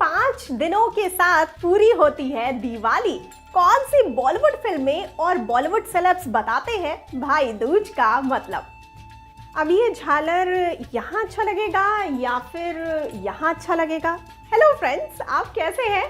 5 दिनों के साथ पूरी होती है दिवाली। कौन सी बॉलीवुड फिल्में और बॉलीवुड सेलेब्स बताते हैं भाई दूज का मतलब। अब ये झालर यहाँ अच्छा लगेगा या फिर यहाँ अच्छा लगेगा। हेलो फ्रेंड्स, आप कैसे हैं?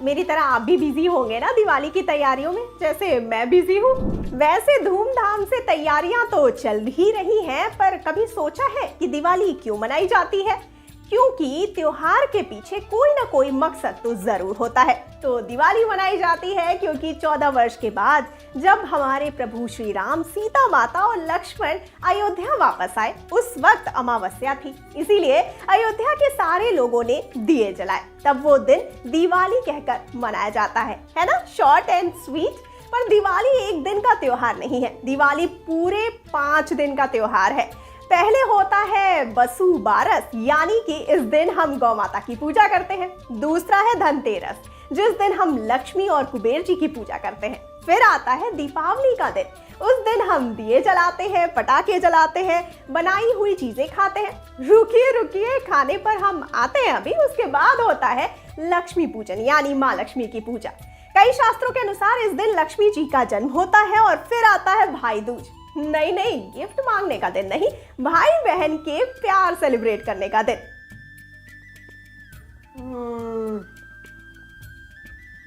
मेरी तरह आप भी बिजी होंगे ना दिवाली की तैयारियों में, जैसे मैं बिजी हूँ। वैसे धूमधाम से तैयारियां तो चल ही रही हैं, पर कभी सोचा है कि दिवाली क्यों मनाई जाती है? क्योंकि त्योहार के पीछे कोई ना कोई मकसद तो जरूर होता है। तो दिवाली मनाई जाती है क्योंकि 14 वर्ष के बाद जब हमारे प्रभु श्री राम, सीता माता और लक्ष्मण अयोध्या वापस आए, उस वक्त अमावस्या थी। इसीलिए अयोध्या के सारे लोगों ने दिए जलाए। तब वो दिन दिवाली कहकर मनाया जाता है ना? Short and sweet. पर दिवाली एक दिन का त्योहार नहीं है, दिवाली पूरे 5 दिन का त्योहार है। पहले होता है बसु बारस, यानी कि इस दिन हम गौ माता की पूजा करते हैं। दूसरा है धनतेरस, जिस दिन हम लक्ष्मी और कुबेर जी की पूजा करते हैं। फिर आता है दीपावली का दिन, उस दिन हम दिए जलाते हैं, पटाखे जलाते हैं, बनाई हुई चीजें खाते हैं। रुकिए रुकिए, खाने पर हम आते हैं अभी। उसके बाद होता है लक्ष्मी पूजन, यानी माँ लक्ष्मी की पूजा। कई शास्त्रों के अनुसार इस दिन लक्ष्मी जी का जन्म होता है। और फिर आता है भाई दूज। नहीं, गिफ्ट मांगने का दिन नहीं, भाई बहन के प्यार सेलिब्रेट करने का दिन।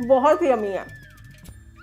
बहुत यम्मी है।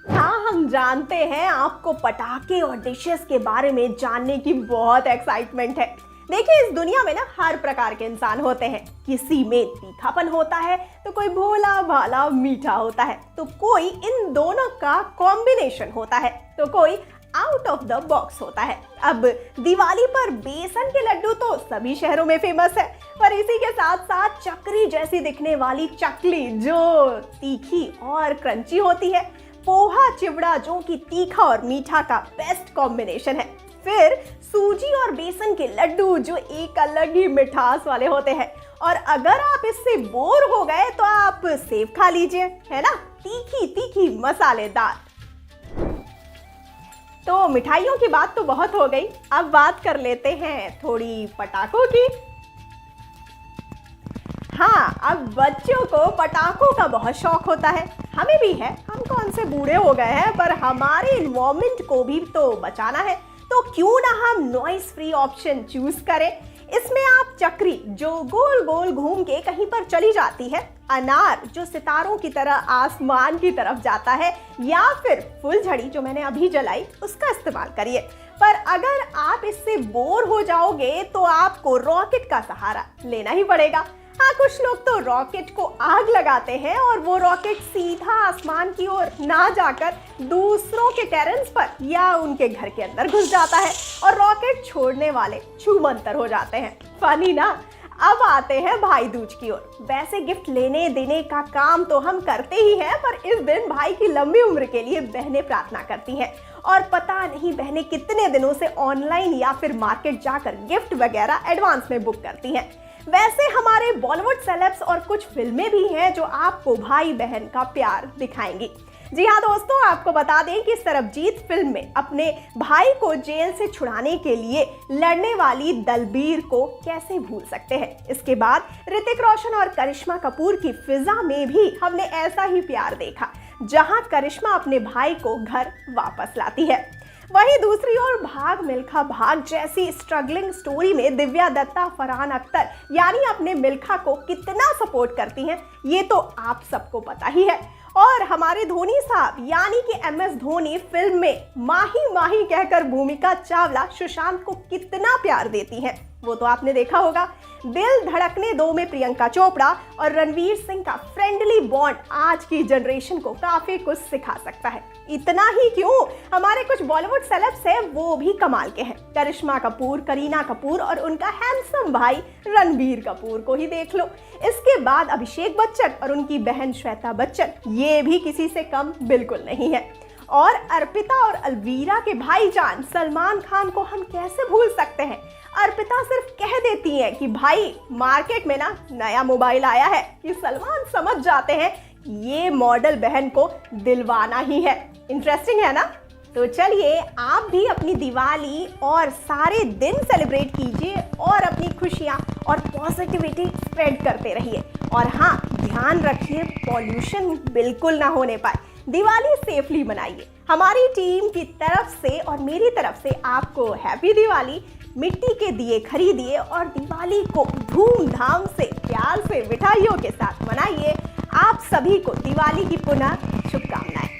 हाँ, हम जानते हैं आपको पटाखे और डिशेस के बारे में जानने की बहुत एक्साइटमेंट है। देखिए, इस दुनिया में ना हर प्रकार के इंसान होते हैं। किसी में तीखापन होता है तो कोई भोला भाला मीठा होता है, तो कोई इन दोनों का कॉम्बिनेशन होता है, तो कोई आउट ऑफ द बॉक्स होता है। अब दिवाली पर बेसन के लड्डू तो सभी शहरों में फेमस है, पर इसी के साथ साथ चक्री जैसी दिखने वाली चकली जो तीखी और क्रंची होती है, पोहा चिवड़ा जो कि तीखा और मीठा का बेस्ट कॉम्बिनेशन है, फिर सूजी और बेसन के लड्डू जो एक अलग ही मिठास वाले होते हैं। और अगर आप इससे बोर हो गए तो आप सेव खा लीजिए, है ना? तीखी तीखी मसालेदार। तो मिठाइयों की बात तो बहुत हो गई, अब बात कर लेते हैं थोड़ी पटाखों की। हाँ, अब बच्चों को पटाखों का बहुत शौक होता है, हमें भी है। हम कौन से बूढ़े हो गए हैं, पर हमारे इन्वायरमेंट को भी तो बचाना है। तो क्यों ना हम नॉइस फ्री ऑप्शन चूज करें। इसमें आप चक्री जो गोल गोल घूम के कहीं पर चली जाती है, अनार जो सितारों की तरह आसमान की तरफ जाता है, या फिर फुलझड़ी जो मैंने अभी जलाई, उसका इस्तेमाल करिए। पर अगर आप इससे बोर हो जाओगे तो आपको रॉकेट का सहारा लेना ही पड़ेगा। हाँ, कुछ लोग तो रॉकेट को आग लगाते हैं और वो रॉकेट सीधा आसमान की ओर ना जाकर दूसरों के टेरेस पर या उनके घर के अंदर घुस जाता है और रॉकेट छोड़ने वाले छूमंतर हो जाते हैं। फनी ना? अब आते हैं भाई दूज की ओर। वैसे गिफ्ट लेने देने का काम तो हम करते ही हैं, पर इस दिन भाई की लंबी उम्र के लिए बहनें प्रार्थना करती हैं। और पता नहीं बहनें कितने दिनों से ऑनलाइन या फिर मार्केट जाकर गिफ्ट वगैरह एडवांस में बुक करती हैं। वैसे हमारे बॉलीवुड सेलेब्स और कुछ फिल्में भी हैं जो आपको भाई बहन का प्यार दिखाएंगी। जी हाँ दोस्तों, आपको बता दें कि सरबजीत फिल्म में अपने भाई को जेल से छुड़ाने के लिए लड़ने वाली दलबीर को कैसे भूल सकते हैं। इसके बाद ऋतिक रोशन और करिश्मा कपूर की फिजा में भी हमने ऐसा ही प्यार देखा, जहां करिश्मा अपने भाई को घर वापस लाती है। वहीं दूसरी ओर भाग मिल्खा भाग जैसी स्ट्रगलिंग स्टोरी में दिव्या दत्ता फरहान अख्तर यानी अपने मिल्खा को कितना सपोर्ट करती हैं, ये तो आप सबको पता ही है। और हमारे धोनी साहब यानी कि MS धोनी फिल्म में माही माही कहकर भूमिका चावला सुशांत को कितना प्यार देती हैं, वो तो आपने देखा होगा। दिल धड़कने दो में प्रियंका चोपड़ा और रणवीर सिंह का फ्रेंडली बॉन्ड आज की जनरेशन को काफी कुछ सिखा सकता है। इतना ही क्यों, हमारे कुछ बॉलीवुड सेलेब्स हैं वो भी कमाल के हैं। करिश्मा कपूर, करीना कपूर और उनका हैंडसम भाई रणबीर कपूर को ही देख लो। इसके बाद अभिषेक बच्चन और उनकी बहन श्वेता बच्चन, ये भी किसी से कम बिल्कुल नहीं है। और अर्पिता और अलवीरा के भाईजान सलमान खान को हम कैसे भूल सकते हैं। अर्पिता सिर्फ कह देती है कि भाई मार्केट में ना नया मोबाइल आया है, कि सलमान समझ जाते हैं ये मॉडल बहन को दिलवाना ही है। इंटरेस्टिंग है ना? तो चलिए आप भी अपनी दिवाली और सारे दिन सेलिब्रेट कीजिए और अपनी खुशियाँ और पॉजिटिविटी स्प्रेड करते रहिए। और हाँ, ध्यान रखिए पॉल्यूशन बिल्कुल ना होने पाए। दिवाली सेफली मनाइए। हमारी टीम की तरफ से और मेरी तरफ से आपको हैप्पी दिवाली। मिट्टी के दिए खरीदिए और दिवाली को धूमधाम से प्यार से मिठाइयों के साथ मनाइए। आप सभी को दिवाली की पुनः शुभकामनाएं।